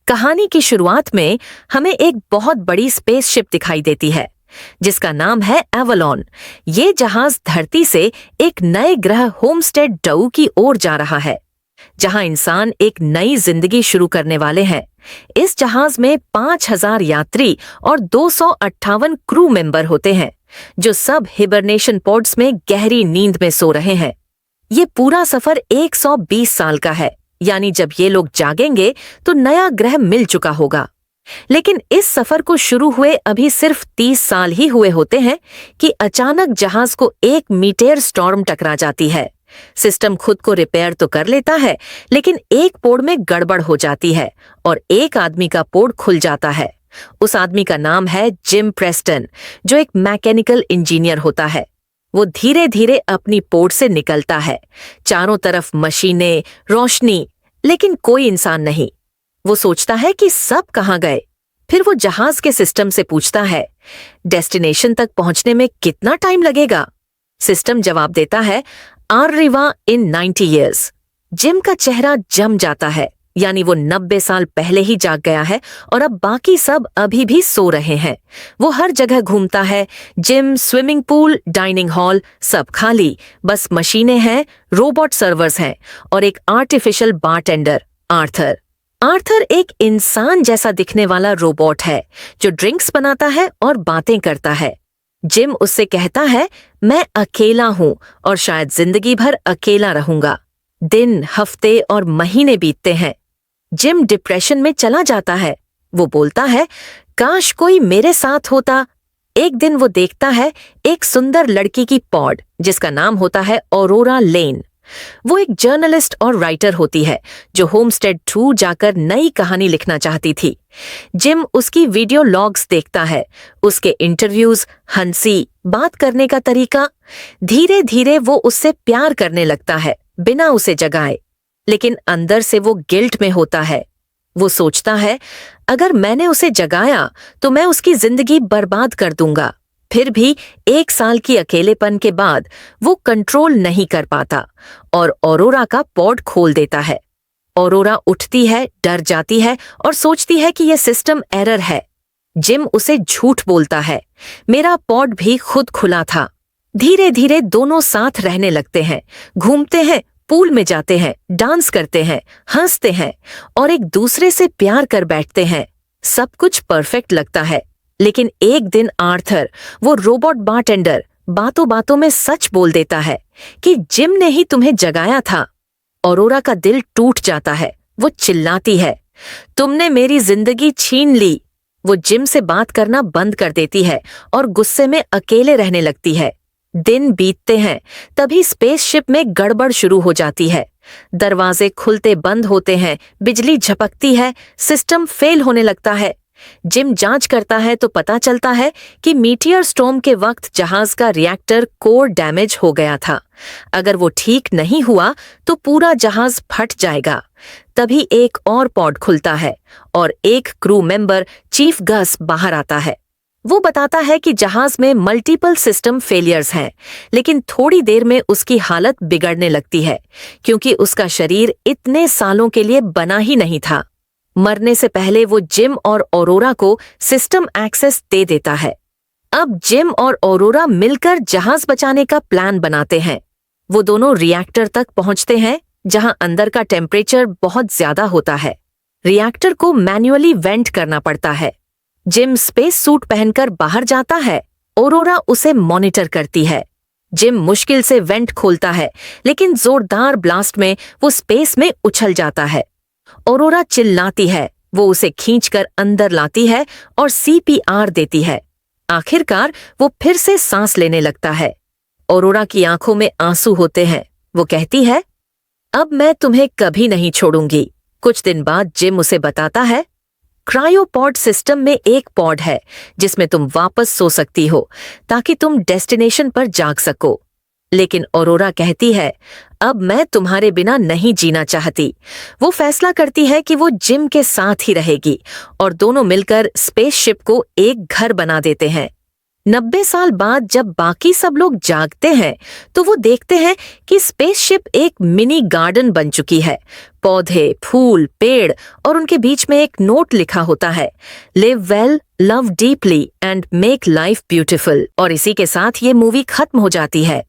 कहानी की शुरुआत में हमें एक बहुत बड़ी स्पेसशिप दिखाई देती है जिसका नाम है एवलॉन। ये जहाज धरती से एक नए ग्रह होमस्टेड डऊ की ओर जा रहा है, जहां इंसान एक नई जिंदगी शुरू करने वाले हैं। इस जहाज में 5000 यात्री और 258 क्रू मेंबर होते हैं, जो सब हिबरनेशन पॉड्स में गहरी नींद में सो रहे हैं। ये पूरा सफर 120 साल का है, यानी जब ये लोग जागेंगे तो नया ग्रह मिल चुका होगा। लेकिन इस सफर को शुरू हुए अभी सिर्फ 30 साल ही हुए होते हैं कि अचानक जहाज को एक मीटेयर स्टॉर्म टकरा जाती है। सिस्टम खुद को रिपेयर तो कर लेता है, लेकिन एक पोर्ट में गड़बड़ हो जाती है और एक आदमी का पोर्ट खुल जाता है। उस आदमी का नाम है जिम प्रेस्टन, जो एक मैकेनिकल इंजीनियर होता है। वो धीरे धीरे अपनी पोर्ट से निकलता है। चारों तरफ मशीनें, रोशनी, लेकिन कोई इंसान नहीं। वो सोचता है कि सब कहाँ गए। फिर वो जहाज के सिस्टम से पूछता है, डेस्टिनेशन तक पहुंचने में कितना टाइम लगेगा? सिस्टम जवाब देता है, आर्रिवा इन 90 years। जिम का चेहरा जम जाता है, यानी वो 90 साल पहले ही जाग गया है और अब बाकी सब अभी भी सो रहे हैं। वो हर जगह घूमता है, gym, swimming pool, dining hall, सब खाली। बस मशीनें हैं, रोबोट सर्वर्स हैं और एक आर्टिफिशियल बारटेंडर, आर्थर। आर्थर एक इंसान जैसा दिखने वाला रोबोट है जो ड्रिंक्स बनाता है और बातें करता है। जिम उससे कहता है, मैं अकेला हूं और शायद जिंदगी भर अकेला रहूंगा। दिन, हफ्ते और महीने बीतते हैं। जिम डिप्रेशन में चला जाता है। वो बोलता है, काश कोई मेरे साथ होता। एक दिन वो देखता है एक सुंदर लड़की की पॉड, जिसका नाम होता है ऑरोरा लेन। वो एक जर्नलिस्ट और राइटर होती है जो होमस्टेड 2 जाकर नई कहानी लिखना चाहती थी। जिम उसकी वीडियो लॉग्स देखता है, उसके इंटरव्यूज, हंसी, बात करने का तरीका। धीरे धीरे वो उससे प्यार करने लगता है, बिना उसे जगाए। लेकिन अंदर से वो गिल्ट में होता है। वो सोचता है, अगर मैंने उसे जगाया तो मैं उसकी जिंदगी बर्बाद कर दूंगा। फिर भी 1 साल की अकेलेपन के बाद वो कंट्रोल नहीं कर पाता और ऑरोरा का पॉड खोल देता है। ऑरोरा उठती है, डर जाती है और सोचती है कि यह सिस्टम एरर है। जिम उसे झूठ बोलता है, मेरा पॉड भी खुद खुला था। धीरे धीरे दोनों साथ रहने लगते हैं, घूमते हैं, पूल में जाते हैं, डांस करते हैं, हंसते हैं और एक दूसरे से प्यार कर बैठते हैं। सब कुछ परफेक्ट लगता है। लेकिन एक दिन आर्थर, वो रोबोट बारटेंडर, बातों बातों में सच बोल देता है कि जिम ने ही तुम्हें जगाया था। ऑरोरा का दिल टूट जाता है। वो चिल्लाती है, तुमने मेरी जिंदगी छीन ली। वो जिम से बात करना बंद कर देती है और गुस्से में अकेले रहने लगती है। दिन बीतते हैं, तभी स्पेसशिप में गड़बड़ शुरू हो जाती है। दरवाजे खुलते बंद होते हैं, बिजली झपकती है, सिस्टम फेल होने लगता है। जिम जांच करता है तो पता चलता है कि मीटियर स्टॉर्म के वक्त जहाज का रिएक्टर कोर डैमेज हो गया था। अगर वो ठीक नहीं हुआ तो पूरा जहाज फट जाएगा। तभी एक और पॉड खुलता है और एक क्रू मेंबर, चीफ गस, बाहर आता है। वो बताता है कि जहाज में मल्टीपल सिस्टम फेलियर्स हैं, लेकिन थोड़ी देर में उसकी हालत बिगड़ने लगती है क्योंकि उसका शरीर इतने सालों के लिए बना ही नहीं था। मरने से पहले वो जिम और ऑरोरा को सिस्टम एक्सेस दे देता है। अब जिम और ऑरोरा मिलकर जहाज बचाने का प्लान बनाते हैं। वो दोनों रिएक्टर तक पहुंचते हैं, जहां अंदर का टेम्परेचर बहुत ज्यादा होता है। रिएक्टर को मैन्युअली वेंट करना पड़ता है। जिम स्पेस सूट पहनकर बाहर जाता है। ऑरोरा उसे मॉनिटर करती है। जिम मुश्किल से वेंट खोलता है, लेकिन जोरदार ब्लास्ट में वो स्पेस में उछल जाता है। ऑरोरा चिल्लाती है। वो उसे खींचकर अंदर लाती है और CPR देती है। आखिरकार वो फिर से सांस लेने लगता है। ऑरोरा की आंखों में आंसू होते हैं। वो कहती है, अब मैं तुम्हें कभी नहीं छोड़ूंगी। कुछ दिन बाद जिम उसे बताता है, क्रायोपॉड सिस्टम में एक पॉड है जिसमें तुम वापस सो सकती हो ताकि तुम डेस्टिनेशन पर जाग सको। लेकिन ऑरोरा कहती है, अब मैं तुम्हारे बिना नहीं जीना चाहती। वो फैसला करती है कि वो जिम के साथ ही रहेगी और दोनों मिलकर स्पेसशिप को एक घर बना देते हैं। 90 साल बाद जब बाकी सब लोग जागते हैं तो वो देखते हैं कि स्पेसशिप एक मिनी गार्डन बन चुकी है। पौधे, फूल, पेड़ और उनके बीच में एक नोट लिखा होता है, live well, love deeply and make life beautiful. और इसी के साथ ये मूवी खत्म हो जाती है।